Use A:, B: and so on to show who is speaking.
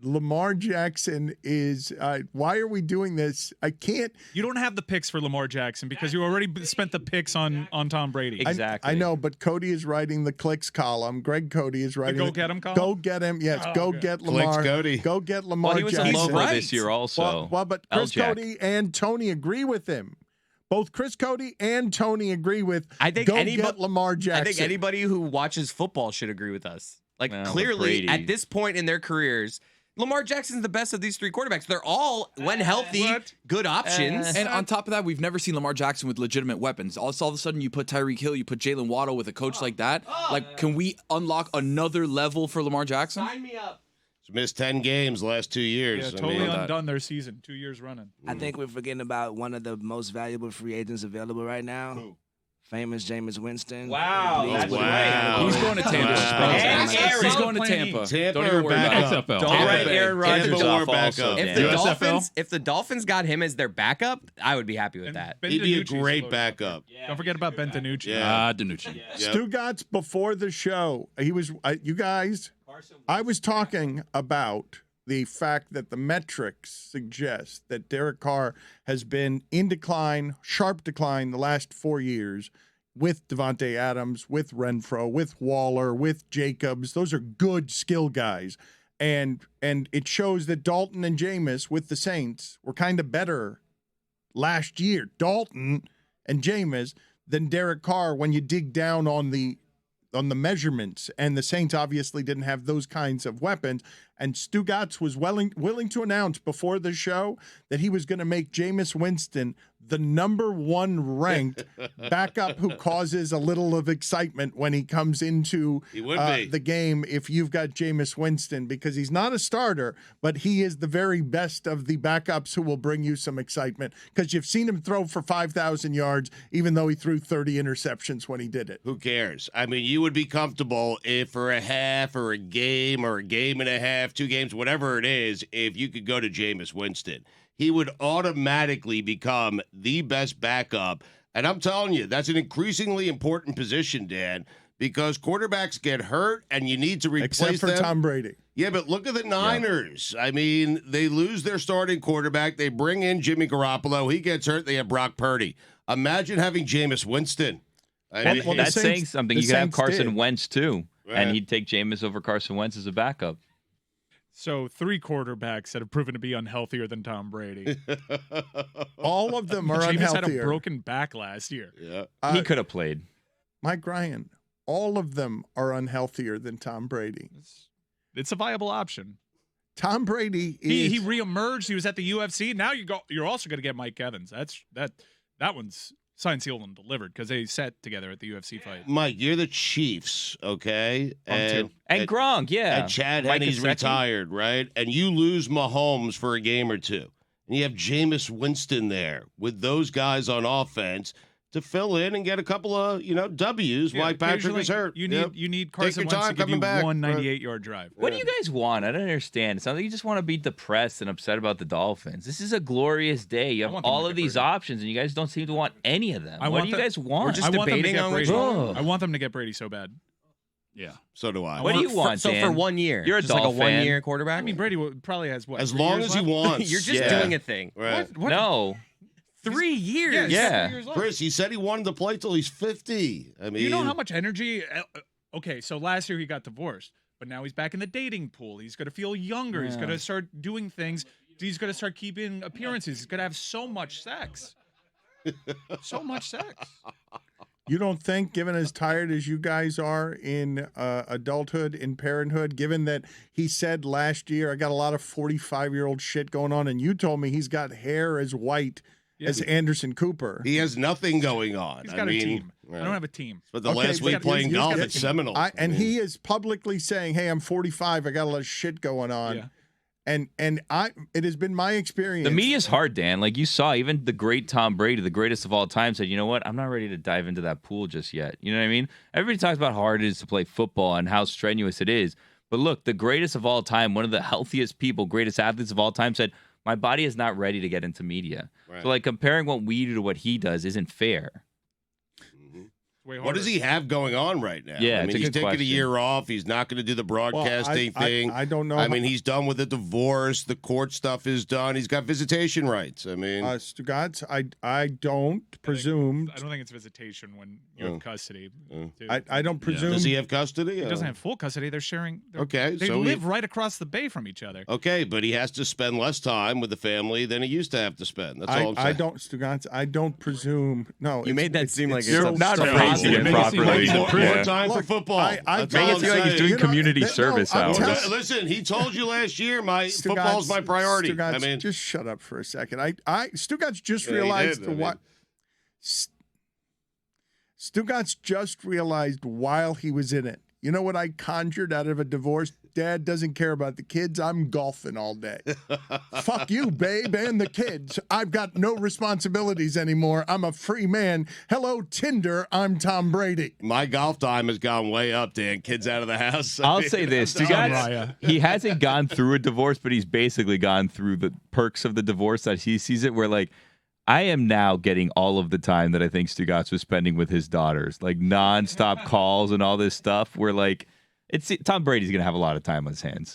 A: Lamar Jackson is why are we doing this? I can't.
B: You don't have the picks for Lamar Jackson because you already spent the picks on Tom Brady.
C: Exactly.
A: I know, but Cody is writing the clicks column. Greg Cody is writing
B: the go get him column.
A: Go get him. Yes, go get Lamar.
D: Clicks Cody.
A: Go get Lamar
C: Well, he was
A: Jackson.
C: a Lobo
B: right.
C: this year also.
A: Well, but Chris
C: L-Jack.
A: Cody and Tony agree with him. Both Chris Cody and Tony agree with get Lamar Jackson.
E: I think anybody who watches football should agree with us. Like,
C: Well,
E: clearly,
C: Brady.
E: at this point in their careers, Lamar Jackson's the best of these three quarterbacks. They're all, when healthy, good options.
F: And on top of that, we've never seen Lamar Jackson with legitimate weapons. All of a sudden, you put Tyreek Hill, you put Jalen Waddle with a coach like that. Like, can we unlock another level for Lamar Jackson?
E: Sign me up.
D: He's missed 10 games the last 2 years.
B: Yeah, totally undone their season, 2 years running.
G: I think we're forgetting about one of the most valuable free agents available right now.
D: Who?
G: Famous Jameis Winston.
E: Wow, that's
D: wow.
F: He's going to Tampa.
E: And Aaron.
F: He's going to Tampa.
D: Tampa
F: Don't even worry about it.
C: Don't
E: Tampa
C: write
E: Bay.
C: Aaron Rodgers
D: Tampa
C: off
D: or
C: also.
D: backup.
E: If
C: Dan.
E: if the Dolphins got him as their backup, I would be happy with that.
B: Ben
D: He'd be a
B: DiNucci's
D: great
B: supposed-
D: backup.
B: Don't forget about Ben DiNucci.
D: Yeah.
F: DiNucci.
D: Yep.
A: Stugotz before the show, he was you guys. I was talking about the fact that the metrics suggest that Derek Carr has been in decline, sharp decline, the last 4 years with Devontae Adams, with Renfro, with Waller, with Jacobs. Those are good skill guys. And it shows that Dalton and Jameis with the Saints were kind of better last year. Dalton and Jameis than Derek Carr when you dig down on the measurements, and the Saints obviously didn't have those kinds of weapons. And Stugotz was willing to announce before the show that he was going to make Jameis Winston the number one ranked backup who causes a little of excitement when he comes into
D: He would be.
A: the game if you've got Jameis Winston, because he's not a starter, but he is the very best of the backups who will bring you some excitement, because you've seen him throw for 5,000 yards, even though he threw 30 interceptions when he did it.
D: Who cares? I mean, you would be comfortable if for a half or a game and a half, 2 games, whatever it is, if you could go to Jameis Winston. He would automatically become the best backup. And I'm telling you, that's an increasingly important position, Dan, because quarterbacks get hurt and you need to replace
A: Except for
D: them.
A: Tom Brady.
D: Yeah, but look at the Niners. I mean, they lose their starting quarterback. They bring in Jimmy Garoppolo. He gets hurt. They have Brock Purdy. Imagine having Jameis Winston. I mean,
A: Well, the
C: That's
A: Saints-
C: saying something.
A: the
C: You could have
A: Saints
C: Carson
A: did.
C: Wentz, too.
D: Right.
C: And he'd take Jameis over Carson Wentz as a backup.
B: So 3 quarterbacks that have proven to be unhealthier than Tom Brady.
A: All of them are
B: Jameis had a
A: unhealthier.
B: broken back last year.
D: yeah.
C: He could have played.
A: Mike Ryan, all of them are unhealthier than Tom Brady.
B: It's a viable option.
A: Tom Brady is
B: He reemerged. He was at the UFC. Now you're also going to get Mike Evans. That one's signed, sealed, and delivered because they sat together at the UFC fight.
D: Mike, you're the Chiefs, okay?
B: too.
C: And Gronk, yeah.
D: And Chad
C: Mike
D: Henne's
C: is second.
D: retired, right? And you lose Mahomes for a game or two. And you have Jameis Winston there with those guys on offense to fill in and get a couple of, W's while Patrick was hurt.
B: You
D: Yep.
B: need
D: Take
B: Carson
D: your
B: Wentz
D: time
B: to give
D: coming
B: you
D: back.
B: one 98-yard drive.
C: What do you guys want? I don't understand. It sounds like you just want to be depressed and upset about the Dolphins. This is a glorious day. You
B: I
C: have
B: want them to
C: all
B: get
C: of these
B: Brady.
C: options, and you guys don't seem to want any of them.
B: I
C: What
B: want
C: do you
B: the-
C: guys want?
E: We're just
B: I want them to
E: debating
B: get
E: on
B: Brady.
E: which
C: one.
B: I want them to get Brady so bad.
F: Yeah.
D: So do I.
C: What do you want,
E: So for
C: Dan?
E: 1 year.
C: You're a
E: just like a
C: Dolphin fan.
E: 1 year quarterback?
B: I mean, Brady probably has what?
D: As
B: 3
D: long
B: years
D: as he
B: left?
D: wants.
E: You're just
D: Yeah.
E: doing a thing.
D: Right.
B: What?
C: No.
E: 3 years.
B: he's got
C: Yeah.
B: 3 years left.
D: Chris, he said he wanted to play till he's 50. I mean,
B: You know how much energy? Okay, so last year he got divorced, but now he's back in the dating pool. He's going to feel younger. He's going to start doing things. He's going to start keeping appearances. He's going to have so much sex. So much sex.
A: You don't think, given as tired as you guys are in adulthood, in parenthood, given that he said last year, I got a lot of 45-year-old shit going on, and you told me he's got hair as white as Anderson Cooper.
D: he has nothing going on.
B: He's got a team. I don't have a team.
D: But the
A: Okay,
D: last
A: but
D: week
A: he's
D: playing
A: got
D: golf
A: a
D: at
A: team.
D: Seminole.
A: And he is publicly saying, hey, I'm 45. I got a lot of shit going on.
B: Yeah.
A: And it has been my experience.
C: The media's hard, Dan. Like you saw, even the great Tom Brady, the greatest of all time, said, you know what? I'm not ready to dive into that pool just yet. You know what I mean? Everybody talks about how hard it is to play football and how strenuous it is. But look, the greatest of all time, one of the healthiest people, greatest athletes of all time said, my body is not ready to get into media.
D: Right.
C: So like comparing what we do to what he does isn't fair.
B: way harder.
D: What does he have going on right now?
C: Yeah,
D: I
C: it's
D: mean,
C: a
D: he's
C: good
D: taking a
C: question.
D: year off. He's not going to do the broadcasting thing.
A: I don't know.
D: I mean, he's done with the divorce. The court stuff is done. He's got visitation rights. I mean,
A: Stugotz, I don't presume.
B: I don't think it's visitation when you have custody. dude.
A: I don't presume.
D: does he have custody?
B: He doesn't have full custody. They're sharing.
D: Okay,
B: They
D: so
B: live right across the bay from each other.
D: Okay, but he has to spend less time with the family than he used to have to spend. That's all I'm saying.
A: I don't, Stugotz. I don't presume. No,
H: You made that seem like
A: it's
H: it's
C: You're not
H: so
C: phrasing it
H: positive.
C: properly.
D: More time for
A: Look,
D: football.
A: I
D: That's
A: make
D: all
A: it
D: I'm
A: seem like he's
D: saying.
A: doing community
C: service
A: I'm
C: hours.
A: telling-
D: Listen, he told you last year
A: Stugotz,
D: football's my priority.
A: Stugotz,
D: I mean,
A: just shut up for a second. Stugotz just
D: Yeah, he
A: realized
D: did. I mean-
A: Stugotz just realized while he was in it. You know what I conjured out of a divorce? Dad doesn't care about the kids. I'm golfing all day. Fuck you, babe, and the kids. I've got no responsibilities anymore. I'm a free man. Hello, Tinder. I'm Tom Brady.
D: my golf time has gone way up, Dan. Kids out of the house.
C: I'll say this: he hasn't gone through a divorce, but he's basically gone through the perks of the divorce that he sees it. Where like, I am now getting all of the time that I think Stugotz was spending with his daughters, like nonstop calls and all this stuff. Where like, Tom Brady's gonna have a lot of time on his hands.